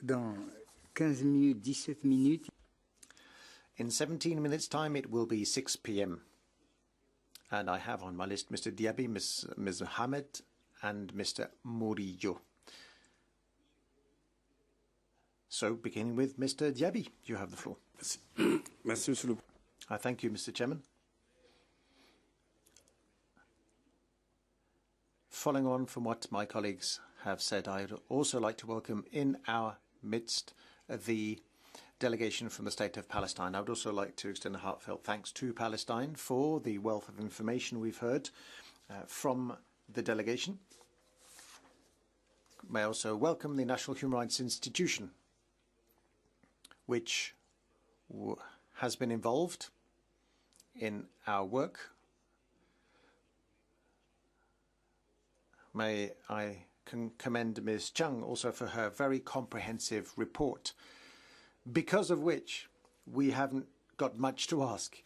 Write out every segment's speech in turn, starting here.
dans 15 minutes, 17 minutes. In 17 minutes' time, it will be 6 p.m. And I have on my list Mr. Diaby, Ms. Mohammed, and Mr. Murillo. So, beginning with Mr. Diaby, you have the floor. Merci, Monsieur le I thank you, Mr. Chairman. Following on from what my colleagues have said, I'd also like to welcome in our midst the delegation from the State of Palestine. I would also like to extend a heartfelt thanks to Palestine for the wealth of information we've heard from the delegation. May I also welcome the National Human Rights Institution, which has been involved in our work. May I commend Ms. Chung also for her very comprehensive report, because of which we haven't got much to ask.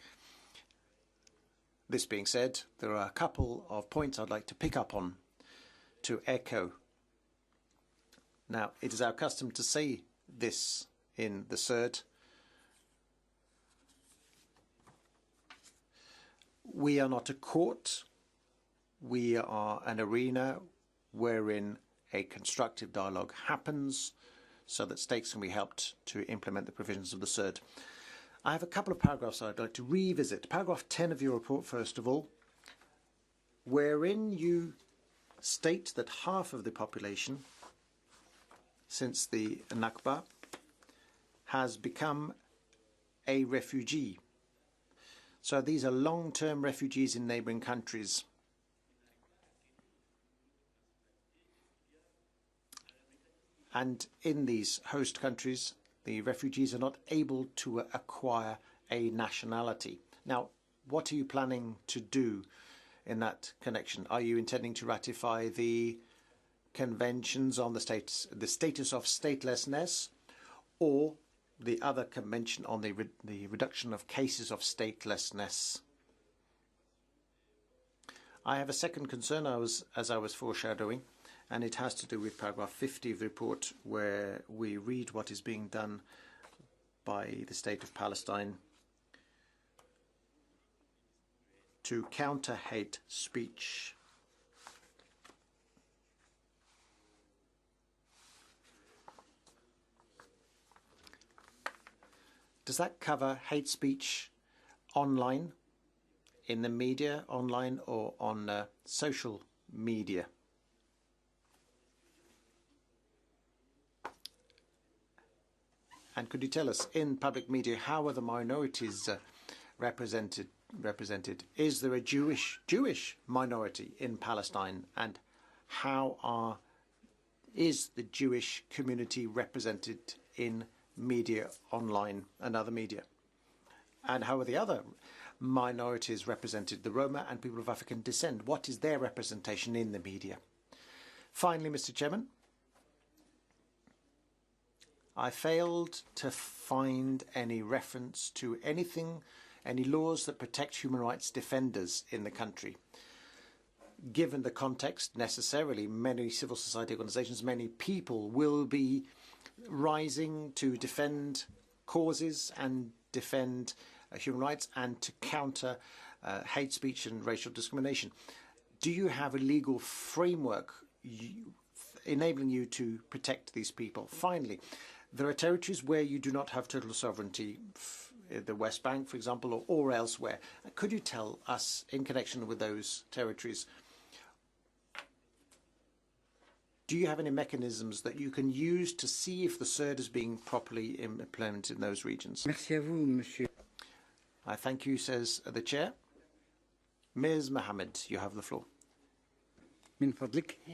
This being said, there are a couple of points I'd like to pick up on, to echo. Now, it is our custom to say this in the CERD. We are not a court. We are an arena wherein a constructive dialogue happens so that states can be helped to implement the provisions of the CERD. I have a couple of paragraphs I'd like to revisit. Paragraph 10 of your report, first of all, wherein you state that half of the population since the Nakba has become a refugee. So these are long-term refugees in neighbouring countries. And in these host countries, the refugees are not able to acquire a nationality. Now, what are you planning to do in that connection? Are you intending to ratify the conventions on the status of statelessness, or the other convention on the reduction of cases of statelessness? I have a second concern, as I was foreshadowing, and it has to do with paragraph 50 of the report, where we read what is being done by the State of Palestine to counter hate speech. Does that cover hate speech online, in the media, online, or on social media? And could you tell us, in public media, how are the minorities represented? Is there a Jewish minority in Palestine? And how is the Jewish community represented in media, online and other media? And how are the other minorities represented, the Roma and people of African descent? What is their representation in the media? Finally, Mr. Chairman, I failed to find any reference to anything, any laws that protect human rights defenders in the country. Given the context, necessarily, many civil society organizations, many people will be rising to defend causes and defend human rights and to counter hate speech and racial discrimination. Do you have a legal framework enabling you to protect these people? Finally, there are territories where you do not have total sovereignty, the West Bank, for example, or elsewhere. Could you tell us, in connection with those territories, do you have any mechanisms that you can use to see if the CERD is being properly implemented in those regions? Merci à vous, monsieur. I thank you, says the chair. Ms. Mohammed, you have the floor. من فضلك